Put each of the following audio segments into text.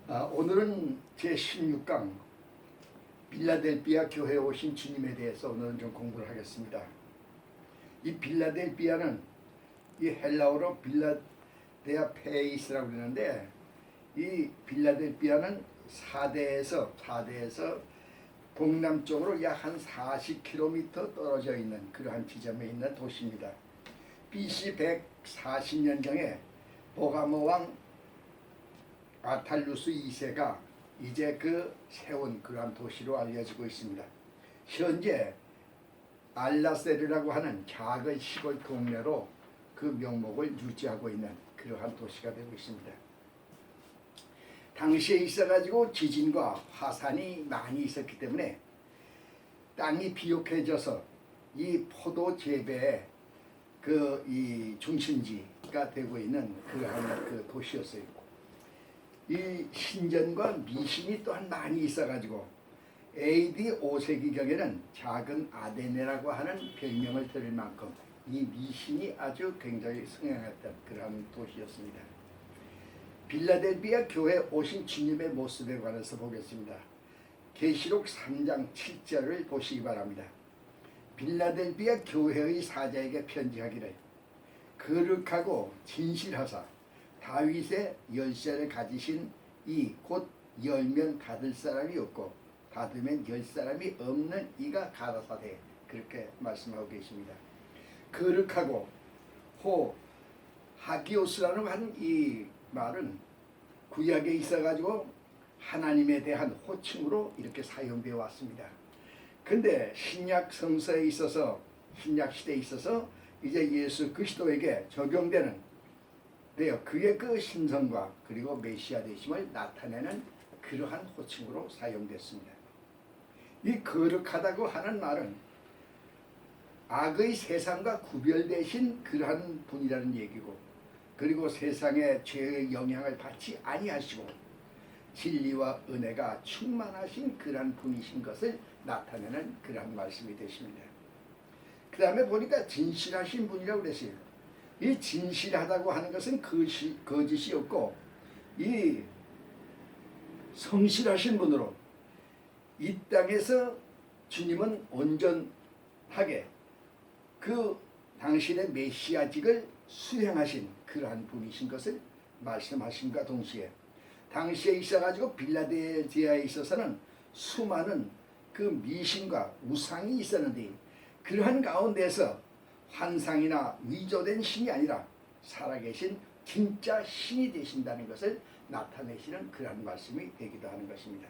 오늘은 제16강 빌라델비아 교회에 오신 주님에 대해서 오늘은 좀 공부를 하겠습니다. 이 빌라델비아는 이 헬라어로 빌라데아 페이스라고 그러는데, 이 빌라델비아는 4대에서 동남쪽으로 약 한 40km 떨어져 있는 그러한 지점에 있는 도시입니다. BC 140년경에 보가모 왕 아탈루스 2세가 이제 세운 그러한 도시로 알려지고 있습니다. 현재 알라세르라고 하는 작은 시골 동네로 그 명목을 유지하고 있는 그러한 도시가 되고 있습니다. 당시에 있어가지고 지진과 화산이 많이 있었기 때문에 땅이 비옥해져서 이 포도 재배의 이 중심지가 되고 있는 그러한 도시였어요. 이 신전과 미신이 또한 많이 있어가지고 AD 5세기경에는 작은 아데네라고 하는 별명을 들을 만큼 이 미신이 아주 굉장히 성행했던 그러한 도시였습니다. 빌라델비아 교회에 오신 주님의 모습에 관해서 보겠습니다. 계시록 3장 7절을 보시기 바랍니다. 빌라델비아 교회의 사자에게 편지하기를, 거룩하고 진실하사 다윗의 열쇠를 가지신 이 곧 열면 닫을 사람이 없고 닫으면 열 사람이 없는 이가 가라사대, 그렇게 말씀하고 계십니다. 거룩하고 하기오스라는 하는 이 말은 구약에 있어가지고 하나님에 대한 호칭으로 이렇게 사용되어 왔습니다. 근데 신약 성서에 있어서, 신약 시대에 있어서 이제 예수 그리스도에게 적용되는 그의 그 신성과 그리고 메시아 되심을 나타내는 그러한 호칭으로 사용됐습니다. 이 거룩하다고 하는 말은 악의 세상과 구별되신 그러한 분이라는 얘기고, 그리고 세상의 죄의 영향을 받지 아니하시고 진리와 은혜가 충만하신 그러한 분이신 것을 나타내는 그러한 말씀이 되십니다. 그 다음에 보니까 진실하신 분이라고 그랬어요. 이 진실하다고 하는 것은 거짓이 없고, 이 성실하신 분으로 이 땅에서 주님은 온전하게 그 당신의 메시아직을 수행하신 그러한 분이신 것을 말씀하심과 동시에, 당시에 있어가지고 빌라델비아에 있어서는 수많은 그 미신과 우상이 있었는데, 그러한 가운데서 환상이나 위조된 신이 아니라 살아계신 진짜 신이 되신다는 것을 나타내시는 그러한 말씀이 되기도 하는 것입니다.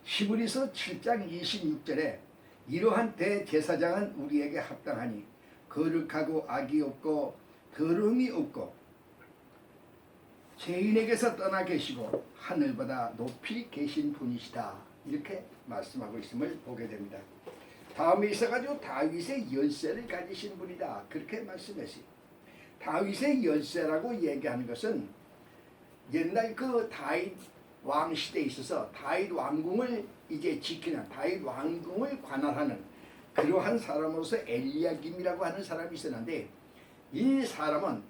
히브리서 7장 26절에 이러한 대제사장은 우리에게 합당하니 거룩하고 악이 없고 더러움이 없고 죄인에게서 떠나 계시고 하늘보다 높이 계신 분이시다, 이렇게 말씀하고 있음을 보게 됩니다. 다음에 있어가지고 다윗의 열쇠를 가지신 분이다, 그렇게 말씀했어요. 다윗의 열쇠라고 얘기하는 것은 옛날 다윗 왕 시대에 있어서 다윗 왕궁을 이제 지키는, 다윗 왕궁을 관할하는 그러한 사람으로서 엘리야김이라고 하는 사람이 있었는데, 이 사람은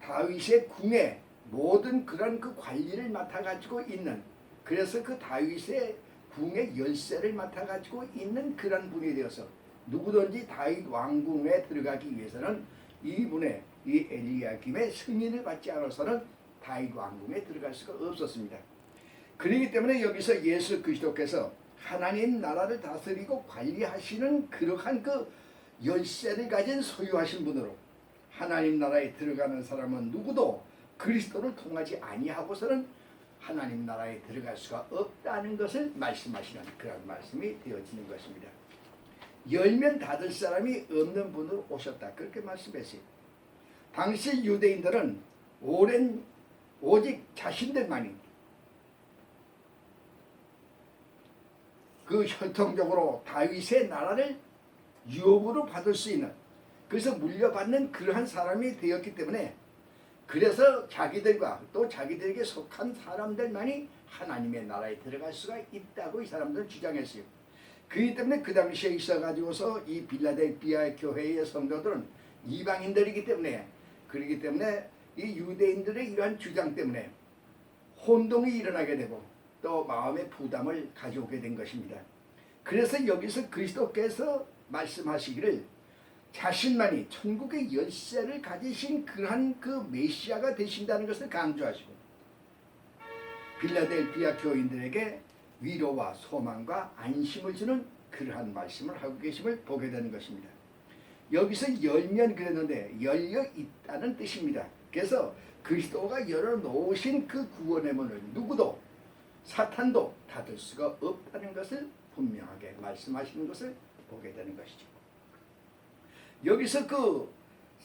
다윗의 궁의 모든 그런 관리를 맡아가지고 있는, 그래서 다윗의 궁의 열쇠를 맡아가지고 있는 그런 분이 되어서 누구든지 다윗 왕궁에 들어가기 위해서는 이분의 이 엘리야김의 승인을 받지 않아서는 다윗 왕궁에 들어갈 수가 없었습니다. 그렇기 때문에 여기서 예수 그리스도께서 하나님 나라를 다스리고 관리하시는 그러한 열쇠를 가진 소유하신 분으로, 하나님 나라에 들어가는 사람은 누구도 그리스도를 통하지 아니하고서는 하나님 나라에 들어갈 수가 없다는 것을 말씀하시는 그런 말씀이 되어지는 것입니다. 열면 닫을 사람이 없는 분으로 오셨다, 그렇게 말씀했어요. 당시 유대인들은 오직 자신들만이 혈통적으로 다윗의 나라를 유업으로 받을 수 있는, 그래서 물려받는 그러한 사람이 되었기 때문에, 그래서 자기들과 또 자기들에게 속한 사람들만이 하나님의 나라에 들어갈 수가 있다고 이 사람들은 주장했어요. 그렇기 때문에 그 당시에 있어가지고서 이 빌라델비아 교회의 성도들은 이방인들이기 때문에, 그렇기 때문에 이 유대인들의 이러한 주장 때문에 혼동이 일어나게 되고 또 마음의 부담을 가져오게 된 것입니다. 그래서 여기서 그리스도께서 말씀하시기를 자신만이 천국의 열쇠를 가지신 그러한 그 메시아가 되신다는 것을 강조하시고 빌라델피아 교인들에게 위로와 소망과 안심을 주는 그러한 말씀을 하고 계심을 보게 되는 것입니다. 여기서 열면 그랬는데 열려 있다는 뜻입니다. 그래서 그리스도가 열어놓으신 그 구원의 문을 누구도 사탄도 닫을 수가 없다는 것을 분명하게 말씀하시는 것을 보게 되는 것이죠. 여기서 그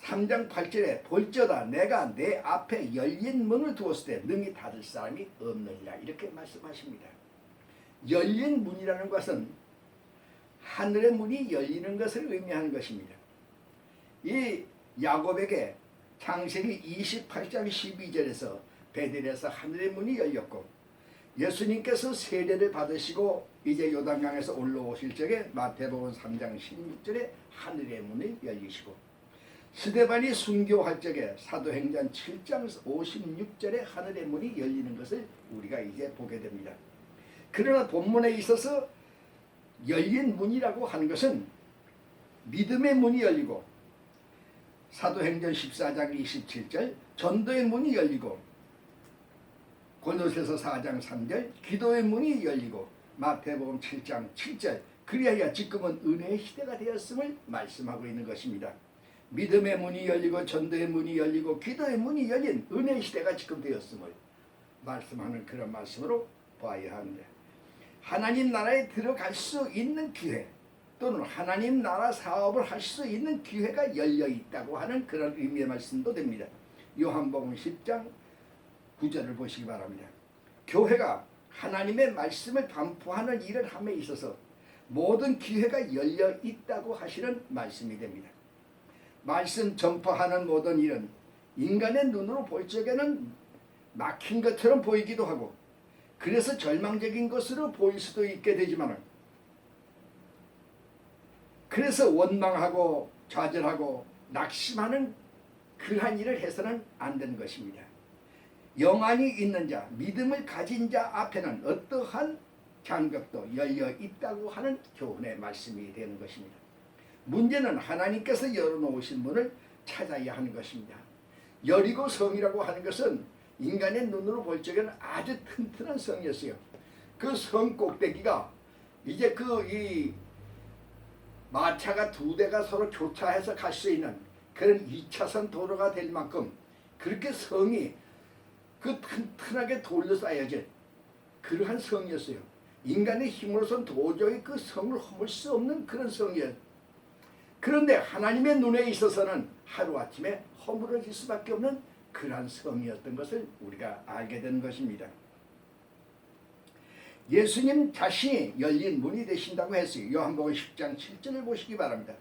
3장 8절에 볼지어다 내가 내 앞에 열린 문을 두었을 때 능히 닫을 사람이 없느니라 이렇게 말씀하십니다. 열린 문이라는 것은 하늘의 문이 열리는 것을 의미하는 것입니다. 이 야곱에게 창세기 28장 12절에서 베델에서 하늘의 문이 열렸고 예수님께서 세례를 받으시고 이제 요단강에서 올라오실 적에 마태복음 3장 16절에 하늘의 문을 열리시고 스데반이 순교할 적에 사도행전 7장 56절에 하늘의 문이 열리는 것을 우리가 이제 보게 됩니다. 그러나 본문에 있어서 열린 문이라고 하는 것은 믿음의 문이 열리고 사도행전 14장 27절 전도의 문이 열리고 고린도전서 4장 3절 기도의 문이 열리고 마태복음 7장 7절 그리하여 지금은 은혜의 시대가 되었음을 말씀하고 있는 것입니다. 믿음의 문이 열리고 전도의 문이 열리고 기도의 문이 열린 은혜의 시대가 지금 되었음을 말씀하는 그런 말씀으로 봐야 하는데 하나님 나라에 들어갈 수 있는 기회 또는 하나님 나라 사업을 할 수 있는 기회가 열려 있다고 하는 그런 의미의 말씀도 됩니다. 요한복음 10장 9절을 보시기 바랍니다. 교회가 하나님의 말씀을 반포하는 일을 함에 있어서 모든 기회가 열려 있다고 하시는 말씀이 됩니다. 말씀 전파하는 모든 일은 인간의 눈으로 볼 적에는 막힌 것처럼 보이기도 하고 그래서 절망적인 것으로 보일 수도 있게 되지만 그래서 원망하고 좌절하고 낙심하는 그러한 일을 해서는 안 되는 것입니다. 영안이 있는 자, 믿음을 가진 자 앞에는 어떠한 장벽도 열려 있다고 하는 교훈의 말씀이 되는 것입니다. 문제는 하나님께서 열어놓으신 문을 찾아야 하는 것입니다. 여리고 성이라고 하는 것은 인간의 눈으로 볼 적에는 아주 튼튼한 성이었어요. 그 성 꼭대기가 이제 이 마차가 두 대가 서로 교차해서 갈 수 있는 그런 2차선 도로가 될 만큼 그렇게 성이 그 튼튼하게 둘러싸여진 그러한 성이었어요. 인간의 힘으로선 도저히 그 성을 허물 수 없는 그런 성이었어요. 그런데 하나님의 눈에 있어서는 하루아침에 허물어질 수밖에 없는 그러한 성이었던 것을 우리가 알게 되는 것입니다. 예수님 자신이 열린 문이 되신다고 했어요. 요한복음 10장 7절을 보시기 바랍니다.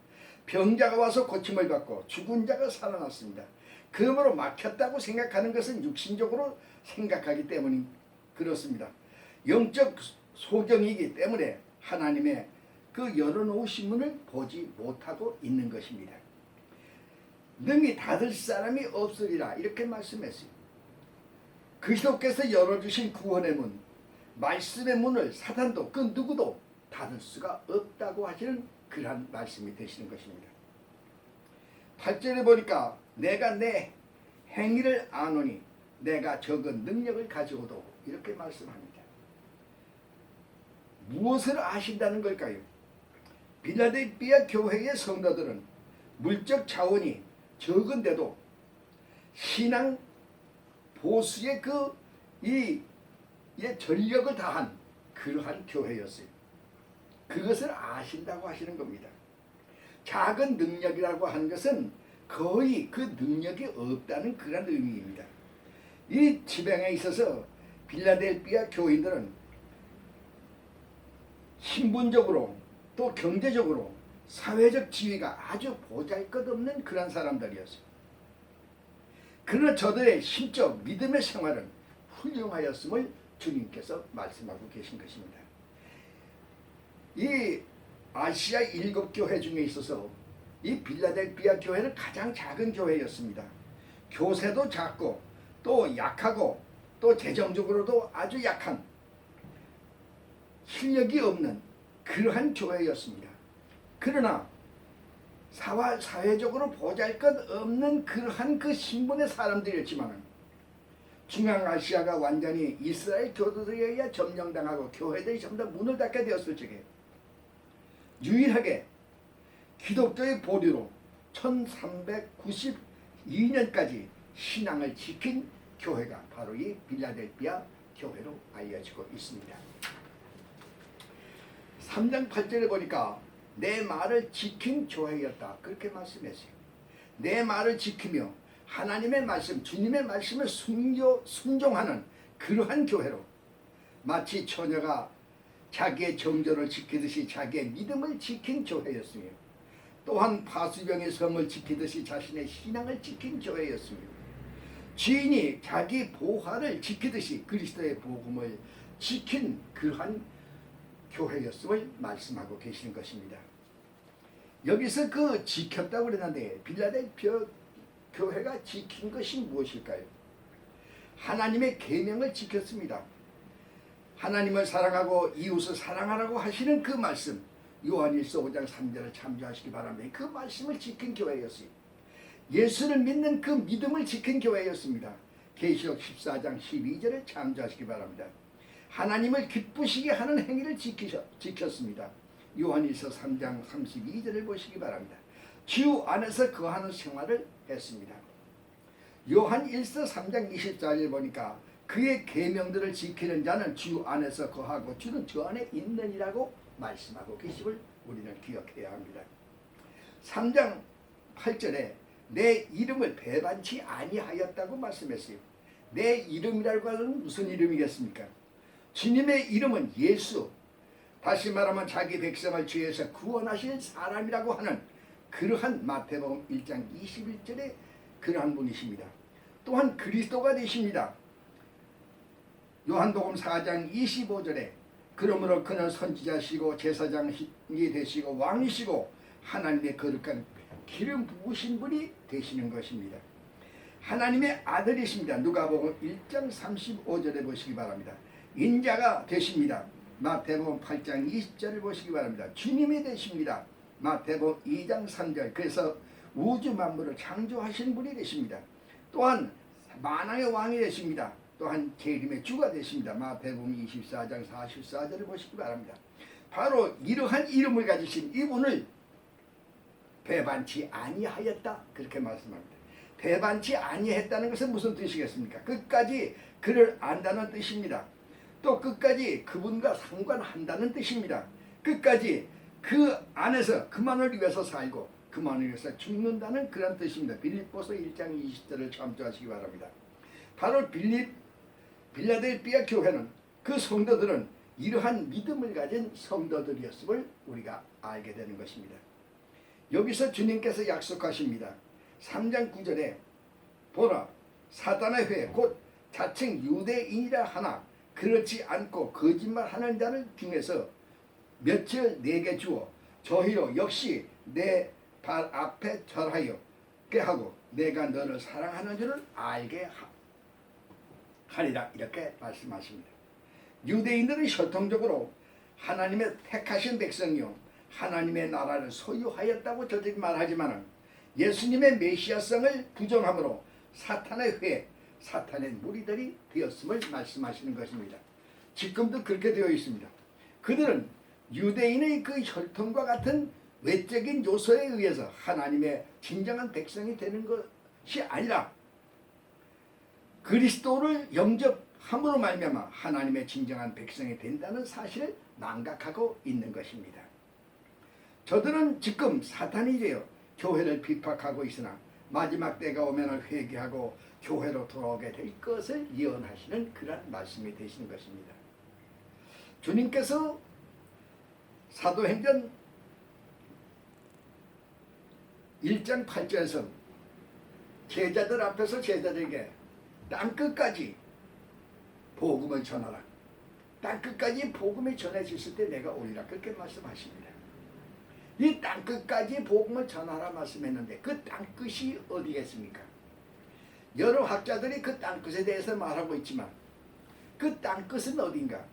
병자가 와서 고침을 받고 죽은 자가 살아났습니다. 그러므로 막혔다고 생각하는 것은 육신적으로 생각하기 때문이 그렇습니다. 영적 소경이기 때문에 하나님의 그 열어놓으신 문을 보지 못하고 있는 것입니다. 능히 닫을 사람이 없으리라 이렇게 말씀했어요. 그리스도께서 열어주신 구원의 문, 말씀의 문을 사탄도 그 누구도 닫을 수가 없다고 하시는 그러한 말씀이 되시는 것입니다. 8절에 보니까 내가 내 행위를 아노니 내가 적은 능력을 가지고도 이렇게 말씀합니다. 무엇을 아신다는 걸까요? 빌라델피아 교회의 성도들은 물적 자원이 적은데도 신앙 보수의 전력을 다한 그러한 교회였어요. 그것을 아신다고 하시는 겁니다. 작은 능력이라고 하는 것은 거의 그 능력이 없다는 그런 의미입니다. 이 지방에 있어서 빌라델피아 교인들은 신분적으로 또 경제적으로 사회적 지위가 아주 보잘것없는 그런 사람들이었어요. 그러나 저들의 신적 믿음의 생활은 훌륭하였음을 주님께서 말씀하고 계신 것입니다. 이 아시아 7교회 중에 있어서 이 빌라델피아 교회는 가장 작은 교회였습니다. 교세도 작고 또 약하고 또 재정적으로도 아주 약한 실력이 없는 그러한 교회였습니다. 그러나 사회적으로 보잘것없는 그러한 그 신분의 사람들이었지만 중앙아시아가 완전히 이스라엘 교도들에 의해 점령당하고 교회들이 전부 다 문을 닫게 되었을 적에 유일하게 기독교의 보류로 1392년까지 신앙을 지킨 교회가 바로 이 빌라델피아 교회로 알려지고 있습니다. 3장 8절에 보니까 내 말을 지킨 교회였다 그렇게 말씀했어요. 내 말을 지키며 하나님의 말씀, 주님의 말씀을 순종하는 그러한 교회로 마치 처녀가 자기의 정절을 지키듯이 자기의 믿음을 지킨 교회였으며 또한 파수병의 성을 지키듯이 자신의 신앙을 지킨 교회였습니다. 주인이 자기 보화를 지키듯이 그리스도의 복음을 지킨 그러한 교회였음을 말씀하고 계시는 것입니다. 여기서 그 지켰다고 그랬는데 빌라델피아 교회가 지킨 것이 무엇일까요? 하나님의 계명을 지켰습니다. 하나님을 사랑하고 이웃을 사랑하라고 하시는 그 말씀 요한일서 5장 3절을 참조하시기 바랍니다. 그 말씀을 지킨 교회였어요. 예수를 믿는 그 믿음을 지킨 교회였습니다. 계시록 14장 12절을 참조하시기 바랍니다. 하나님을 기쁘시게 하는 행위를 지켰습니다. 요한일서 3장 32절을 보시기 바랍니다. 주 안에서 거하는 생활을 했습니다. 요한일서 3장 24절 보니까 그의 계명들을 지키는 자는 주 안에서 거하고 주는 주 안에 있느니라고 말씀하고 계심을 우리는 기억해야 합니다. 3장 8절에 내 이름을 배반치 아니하였다고 말씀했어요. 내 이름이라고 하는 무슨 이름이겠습니까? 주님의 이름은 예수, 다시 말하면 자기 백성을 죄에서 구원하실 사람이라고 하는 그러한 마태복음 1장 21절에 그러한 분이십니다. 또한 그리스도가 되십니다. 요한복음 4장 25절에 그러므로 그는 선지자시고 제사장이 되시고 왕이시고 하나님의 거룩한 기름 부으신 분이 되시는 것입니다. 하나님의 아들이십니다. 누가복음 1장 35절에 보시기 바랍니다. 인자가 되십니다. 마태복음 8장 20절을 보시기 바랍니다. 주님이 되십니다. 마태복음 2장 3절. 그래서 우주 만물을 창조하신 분이 되십니다. 또한 만왕의 왕이 되십니다. 또한 재림의 주가 되십니다. 마태복음 24장 44절을 보시기 바랍니다. 바로 이러한 이름을 가지신 이분을 배반치 아니하였다 그렇게 말씀합니다. 배반치 아니했다는 것은 무슨 뜻이겠습니까? 끝까지 그를 안다는 뜻입니다. 또 끝까지 그분과 상관한다는 뜻입니다. 끝까지 그 안에서 그만을 위해서 살고 그만을 위해서 죽는다는 그런 뜻입니다. 빌립보서 1장 20절을 참조하시기 바랍니다. 바로 빌라델피아 교회는 그 성도들은 이러한 믿음을 가진 성도들이었음을 우리가 알게 되는 것입니다. 여기서 주님께서 약속하십니다. 3장 9절에 보라 사단의 회 곧 자칭 유대인이라 하나 그렇지 않고 거짓말하는 자들 중에서 며칠 내게 주어 저희로 역시 내 발 앞에 절하여 하고 내가 너를 사랑하는 줄을 알게 하리라 이렇게 말씀하십니다. 유대인들은 혈통적으로 하나님의 택하신 백성이요 하나님의 나라를 소유하였다고 저들이 말하지만 예수님의 메시아성을 부정함으로 사탄의 회, 사탄의 무리들이 되었음을 말씀하시는 것입니다. 지금도 그렇게 되어 있습니다. 그들은 유대인의 그 혈통과 같은 외적인 요소에 의해서 하나님의 진정한 백성이 되는 것이 아니라 그리스도를 영접함으로 말미암아 하나님의 진정한 백성이 된다는 사실을 망각하고 있는 것입니다. 저들은 지금 사탄이 되어 교회를 비판하고 있으나 마지막 때가 오면 회개하고 교회로 돌아오게 될 것을 예언하시는 그런 말씀이 되시는 것입니다. 주님께서 사도행전 1장 8절에서 제자들 앞에서 제자들에게 땅끝까지 복음을 전하라. 땅끝까지 복음이 전해졌을 때 내가 오리라. 그렇게 말씀하십니다. 이 땅끝까지 복음을 전하라 말씀했는데 그 땅끝이 어디겠습니까? 여러 학자들이 그 땅끝에 대해서 말하고 있지만 그 땅끝은 어딘가?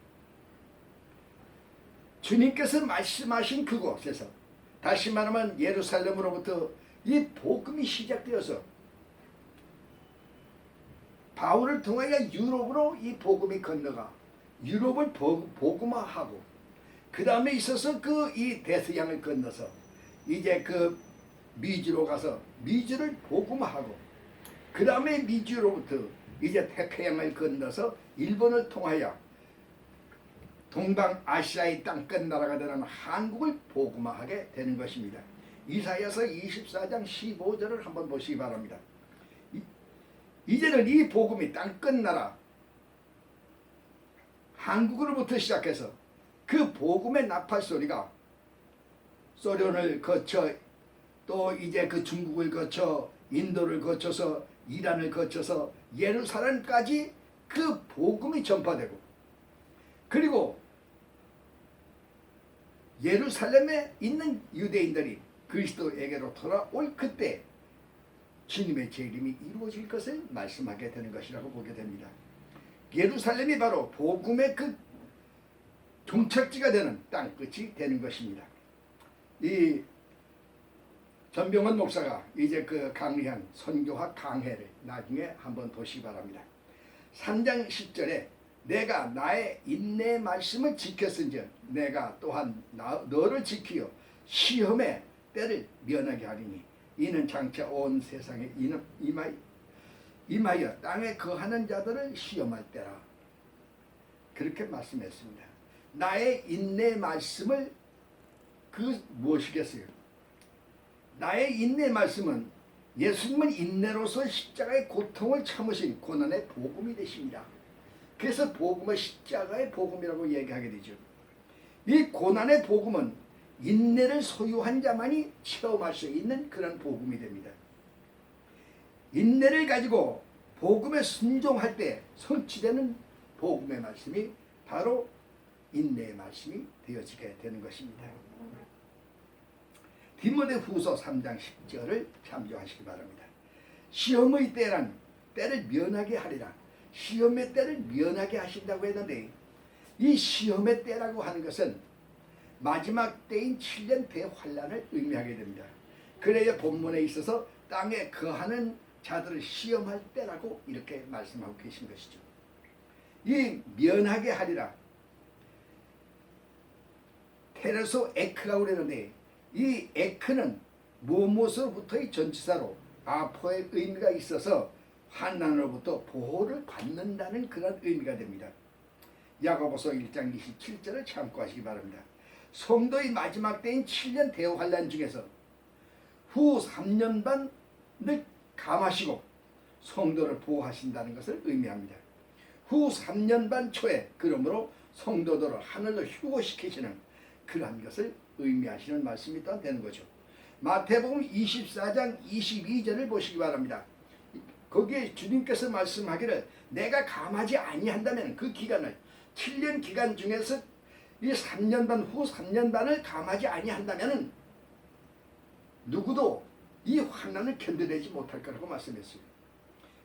주님께서 말씀하신 그곳에서, 다시 말하면 예루살렘으로부터 이 복음이 시작되어서 바울을 통하여 유럽으로 이 복음이 건너가 유럽을 복음화하고, 그 다음에 있어서 그 이 대서양을 건너서 이제 그 미주로 가서 미주를 복음화하고, 그 다음에 미주로부터 이제 태평양을 건너서 일본을 통하여 동방아시아의 땅끝 나라가 되는 한국을 복음화하게 되는 것입니다. 이사야서 24장 15절을 한번 보시기 바랍니다. 이제는 이 복음이 땅끝 나라 한국으로부터 시작해서 그 복음의 나팔 소리가 소련을 거쳐 또 이제 그 중국을 거쳐 인도를 거쳐서 이란을 거쳐서 예루살렘까지 그 복음이 전파되고, 그리고 예루살렘에 있는 유대인들이 그리스도에게로 돌아올 그때 주님의 재림이 이루어질 것을 말씀하게 되는 것이라고 보게 됩니다. 예루살렘이 바로 복음의 그 종착지가 되는 땅끝이 되는 것입니다. 이 전병헌 목사가 이제 그 강의한 선교학 강해를 나중에 한번 보시기 바랍니다. 3장 10절에 내가 나의 인내 말씀을 지켰은즉 내가 또한 너를 지키어 시험의 때를 면하게 하리니 이는 장차 온 세상에 임하여 땅에 거하는 자들을 시험할 때라. 그렇게 말씀했습니다. 나의 인내 말씀을 그 무엇이겠어요? 나의 인내 말씀은 예수님은 인내로서 십자가의 고통을 참으신 고난의 복음이 되십니다. 그래서 복음을 십자가의 복음이라고 얘기하게 되죠. 이 고난의 복음은 인내를 소유한 자만이 체험할 수 있는 그런 복음이 됩니다. 인내를 가지고 복음에 순종할 때 성취되는 복음의 말씀이 바로 인내의 말씀이 되어지게 되는 것입니다. 디모데후서 3장 10절을 참조하시기 바랍니다. 시험의 때란 때를 면하게 하리라. 시험의 때를 면하게 하신다고 했는데, 이 시험의 때라고 하는 것은 마지막 때인 7년 대환란을 의미하게 됩니다. 그래야 본문에 있어서 땅에 거하는 자들을 시험할 때라고 이렇게 말씀하고 계신 것이죠. 이 면하게 하리라. 테레소 에크라고 그러는데, 이 에크는 무엇으로부터의 전치사로 아포의 의미가 있어서 환난으로부터 보호를 받는다는 그런 의미가 됩니다. 야고보서 1장 27절을 참고하시기 바랍니다. 성도의 마지막 때인 7년 대환란 중에서 후 3년 반을 감하시고 성도를 보호하신다는 것을 의미합니다. 후 3년 반 초에 그러므로 성도들을 하늘로 휴거시키시는 그러한 것을 의미하시는 말씀이 또한 되는 거죠. 마태복음 24장 22절을 보시기 바랍니다. 거기에 주님께서 말씀하기를 내가 감하지 아니한다면 그 기간을 7년 기간 중에서 이 3년 반 후 3년 반을 감하지 아니한다면 누구도 이 환난을 견뎌내지 못할 거라고 말씀했어요.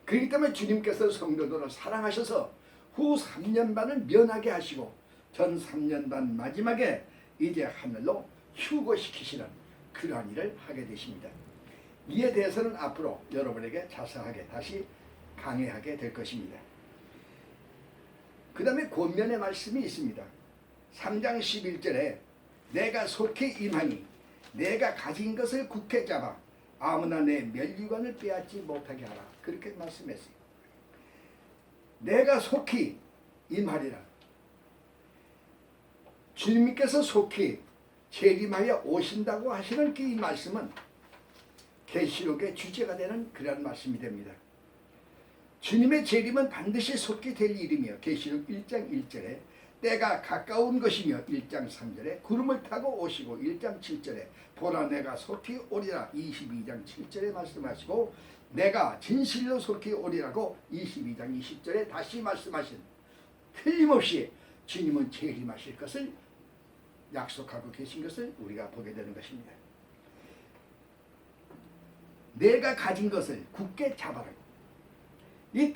그렇기 때문에 주님께서 성도들을 사랑하셔서 후 3년 반을 면하게 하시고 전 3년 반 마지막에 이제 하늘로 휴거시키시는 그러한 일을 하게 되십니다. 이에 대해서는 앞으로 여러분에게 자세하게 다시 강의하게 될 것입니다. 그 다음에 권면의 말씀이 있습니다. 3장 11절에 내가 속히 임하니 내가 가진 것을 굳게 잡아 아무나 내 멸류관을 빼앗지 못하게 하라. 그렇게 말씀했어요. 내가 속히 임하리라. 주님께서 속히 재림하여 오신다고 하시는 그 이 말씀은 계시록의 주제가 되는 그런 말씀이 됩니다. 주님의 재림은 반드시 속히 될 일이며 계시록 1장 1절에 때가 가까운 것이며 1장 3절에 구름을 타고 오시고 1장 7절에 보라 내가 속히 오리라 22장 7절에 말씀하시고 내가 진실로 속히 오리라고 22장 20절에 다시 말씀하신, 틀림없이 주님은 재림하실 것을 약속하고 계신 것을 우리가 보게 되는 것입니다. 내가 가진 것을 굳게 잡아라. 이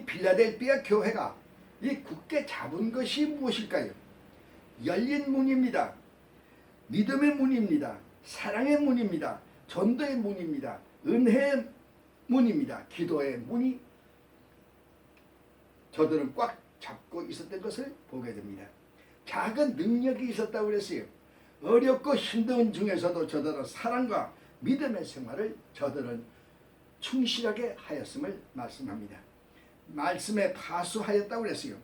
빌라델피아 교회가 이 굳게 잡은 것이 무엇일까요? 열린 문입니다. 믿음의 문입니다. 사랑의 문입니다. 전도의 문입니다. 은혜의 문입니다. 기도의 문이 저들은 꽉 잡고 있었던 것을 보게 됩니다. 작은 능력이 있었다고 그랬어요. 어렵고 힘든 중에서도 저들은 사랑과 믿음의 생활을 저들은 충실하게 하였음을 말씀합니다. 말씀에 파수하였다고 그랬어요.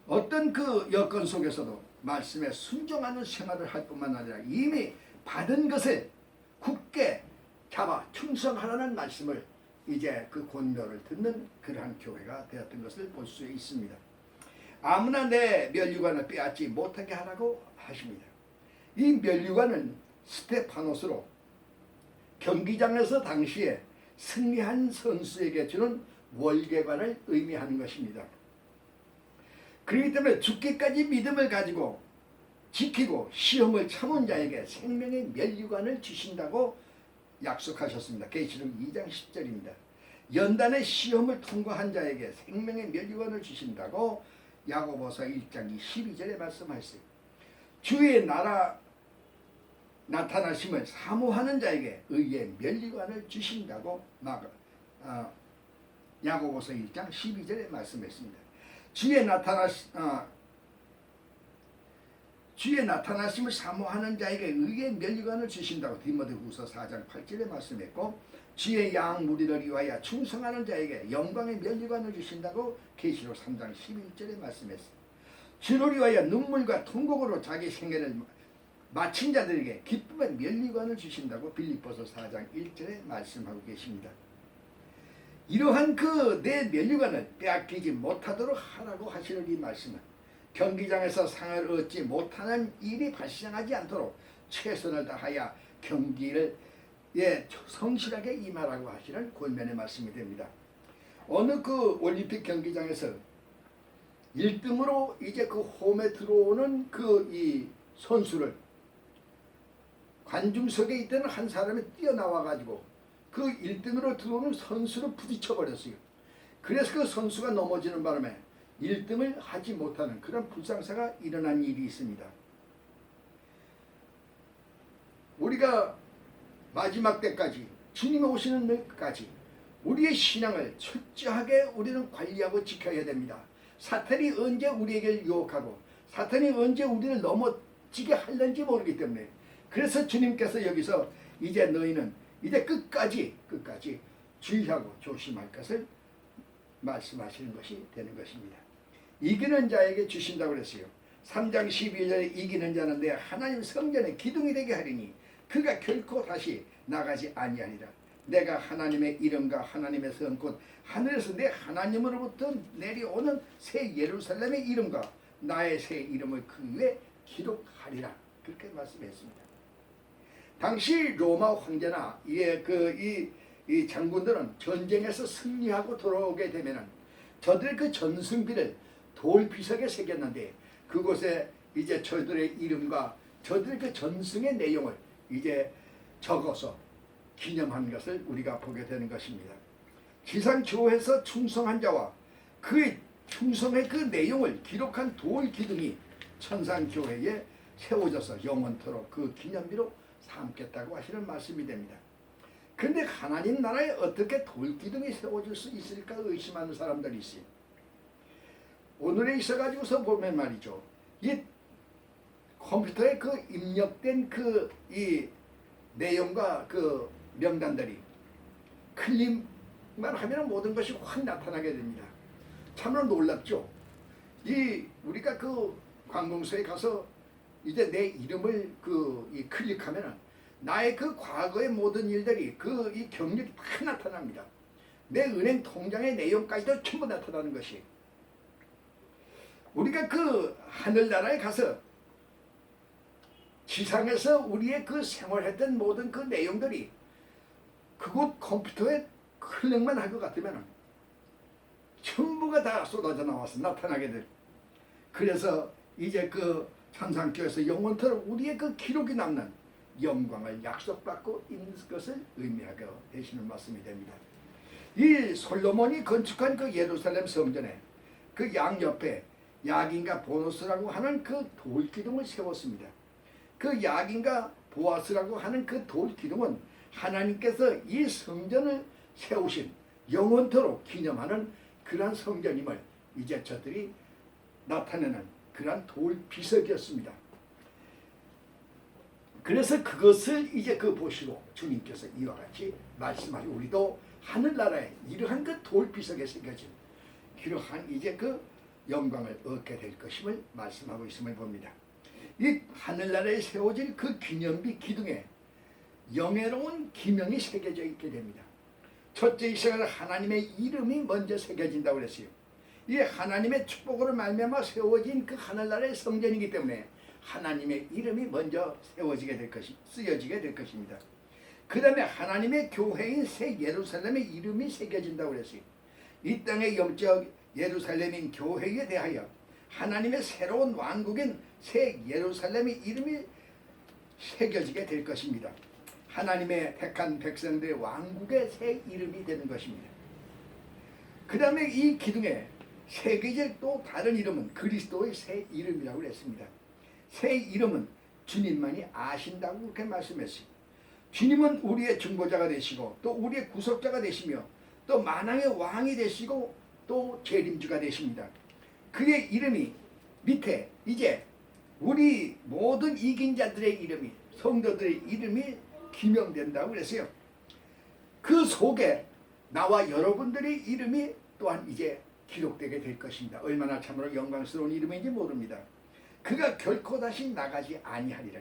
어떤 그 여건 속에서도 말씀에 순종하는 생활을 할 뿐만 아니라 이미 받은 것을 굳게 잡아 충성하라는 말씀을 이제 그 권면을 듣는 그러한 교회가 되었던 것을 볼 수 있습니다. 아무나 내 면류관을 빼앗지 못하게 하라고 하십니다. 이 면류관은 스테파노스로 경기장에서 당시에 승리한 선수에게 주는 월계관을 의미하는 것입니다. 그렇기 때문에 죽기까지 믿음을 가지고 지키고 시험을 참은 자에게 생명의 면류관을 주신다고 약속하셨습니다. 계시록 2장 10절입니다. 연단의 시험을 통과한 자에게 생명의 면류관을 주신다고 야고보서 1장 12절에 말씀하셨어요. 주의 나라 나타나심을 사모하는 자에게 의의 면류관을 주신다고 야고보서 1장 12절에 말씀했습니다. 주의 나타나심을 사모하는 자에게 의의 면류관을 주신다고 디모데후서 4장 8절에 말씀했고, 주의 양 무리를 위하여 충성하는 자에게 영광의 면류관을 주신다고 계시록 3장 11절에 말씀했습니다. 주를 위하여 눈물과 통곡으로 자기 생애를 마친 자들에게 기쁨의 면류관을 주신다고 빌립보서 4장 1절에 말씀하고 계십니다. 이러한 그 내 면류관을 빼앗기지 못하도록 하라고 하시는 이 말씀은 경기장에서 상을 얻지 못하는 일이 발생하지 않도록 최선을 다하여 경기를 성실하게 임하라고 하시는 권면의 말씀이 됩니다. 어느 그 올림픽 경기장에서 1등으로 이제 그 홈에 들어오는 그 이 선수를 관중석에 있던 한 사람이 뛰어나와 가지고 그 1등으로 들어오는 선수를 부딪혀 버렸어요. 그래서 그 선수가 넘어지는 바람에 1등을 하지 못하는 그런 불상사가 일어난 일이 있습니다. 우리가 마지막 때까지 주님이 오시는 날까지 우리의 신앙을 철저하게 우리는 관리하고 지켜야 됩니다. 사탄이 언제 우리에게 유혹하고 사탄이 언제 우리를 넘어지게 하려는지 모르기 때문에, 그래서 주님께서 여기서 이제 너희는 이제 끝까지 주의하고 조심할 것을 말씀하시는 것이 되는 것입니다. 이기는 자에게 주신다고 그랬어요. 3장 12절에 이기는 자는 내 하나님 성전의 기둥이 되게 하리니 그가 결코 다시 나가지 아니하리라. 내가 하나님의 이름과 하나님의 성 곧 하늘에서 내 하나님으로부터 내려오는 새 예루살렘의 이름과 나의 새 이름을 그 위에 기록하리라. 그렇게 말씀했습니다. 당시 로마 황제나 이 장군들은 전쟁에서 승리하고 돌아오게 되면은 저들의 그 전승비를 돌비석에 새겼는데, 그곳에 이제 저들의 이름과 저들의 그 전승의 내용을 이제 적어서 기념한 것을 우리가 보게 되는 것입니다. 지상교회에서 충성한 자와 그의 충성의 그 내용을 기록한 돌 기둥이 천상교회에 세워져서 영원토록 그 기념비로 삼겠다고 하시는 말씀이 됩니다. 그런데 하나님 나라에 어떻게 돌기둥이 세워질 수 있을까 의심하는 사람들이 있어요. 오늘에 있어가지고서 보면 말이죠, 이 컴퓨터에 그 입력된 그 이 내용과 그 명단들이 클릭만 하면 모든 것이 확 나타나게 됩니다. 참으로 놀랍죠. 우리가 그 관공서에 가서 이제 내 이름을 이 클릭하면은 나의 그 과거의 모든 일들이 이 경력이 다 나타납니다. 내 은행 통장의 내용까지도 전부 나타나는 것이, 우리가 그 하늘나라에 가서 지상에서 우리의 그 생활했던 모든 그 내용들이 그곳 컴퓨터에 클릭만 할 것 같으면 전부가 다 쏟아져 나와서 나타나게 될. 그래서 이제 그 천상교회에서 영원토록 우리의 그 기록이 남는 영광을 약속받고 있는 것을 의미하게 되시는 말씀이 됩니다. 이 솔로몬이 건축한 그 예루살렘 성전에 그 양옆에 야긴과 보노스라고 하는 그 돌기둥을 세웠습니다. 그 야긴과 보아스라고 하는 그 돌기둥은 하나님께서 이 성전을 세우신 영원토록 기념하는 그러한 성전임을 이제 저들이 나타내는 그러한 돌비석이었습니다. 그래서 그것을 이제 그 보시고 주님께서 이와 같이 말씀하시고 우리도 하늘나라에 이러한 그 돌비석에 새겨진 그러한 이제 그 영광을 얻게 될 것임을 말씀하고 있음을 봅니다. 이 하늘나라에 세워질 그 기념비 기둥에 영예로운 기명이 새겨져 있게 됩니다. 첫째 이 시간에 하나님의 이름이 먼저 새겨진다고 그랬어요. 이 하나님의 축복으로 말미암아 세워진 그 하늘나라의 성전이기 때문에 하나님의 이름이 먼저 세워지게 될 것이 쓰여지게 될 것입니다. 그 다음에 하나님의 교회인 새 예루살렘의 이름이 새겨진다고 그랬어요. 이 땅의 영적 예루살렘인 교회에 대하여 하나님의 새로운 왕국인 새 예루살렘의 이름이 새겨지게 될 것입니다. 하나님의 택한 백성들의 왕국의 새 이름이 되는 것입니다. 그 다음에 이 기둥에 새겨질 또 다른 이름은 그리스도의 새 이름이라고 그랬습니다. 새 이름은 주님만이 아신다고 그렇게 말씀했어요. 주님은 우리의 중보자가 되시고 또 우리의 구속자가 되시며 또 만왕의 왕이 되시고 또 재림주가 되십니다. 그의 이름이 밑에 이제 우리 모든 이긴 자들의 이름이 성도들의 이름이 기명된다고 그랬어요. 그 속에 나와 여러분들의 이름이 또한 이제 기록되게 될 것입니다. 얼마나 참으로 영광스러운 이름인지 모릅니다. 그가 결코 다시 나가지 아니하리라.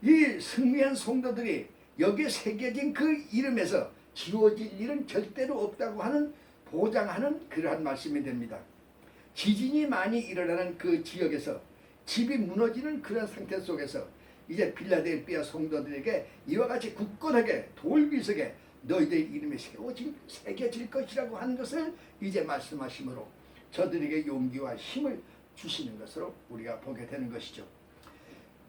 이 승리한 성도들이 여기에 새겨진 그 이름에서 지워질 일은 절대로 없다고 하는 보장하는 그러한 말씀이 됩니다. 지진이 많이 일어나는 그 지역에서 집이 무너지는 그런 상태 속에서 이제 빌라델피아 성도들에게 이와 같이 굳건하게 돌비석에 너희들 이름이 새겨질 것이라고 하는 것을 이제 말씀하심으로 저들에게 용기와 힘을 주시는 것으로 우리가 보게 되는 것이죠.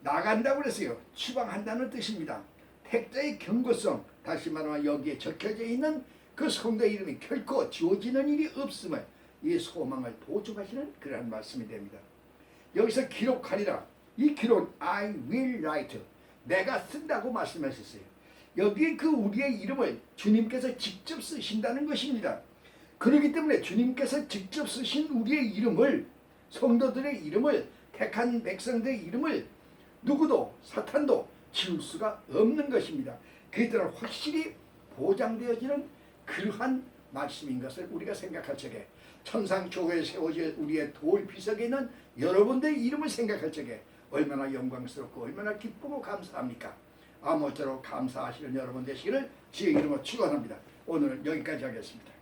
나간다고 그랬어요. 추방한다는 뜻입니다. 택자의 경고성, 다시 말하면 여기에 적혀져 있는 그 성도의 이름이 결코 지워지는 일이 없음을 이 소망을 보증하시는 그러한 말씀이 됩니다. 여기서 기록하리라. 이 기록 I will write. 내가 쓴다고 말씀하셨어요. 여기에 그 우리의 이름을 주님께서 직접 쓰신다는 것입니다. 그렇기 때문에 주님께서 직접 쓰신 우리의 이름을 성도들의 이름을 택한 백성들의 이름을 누구도 사탄도 지울 수가 없는 것입니다. 그들은 확실히 보장되어지는 그러한 말씀인 것을 우리가 생각할 적에 천상교회에 세워질 우리의 돌비석에 있는 여러분들의 이름을 생각할 적에 얼마나 영광스럽고 얼마나 기쁘고 감사합니까? 아무쪼록 감사하시는 여러분 되시기를 주의 이름으로 축원합니다. 오늘은 여기까지 하겠습니다.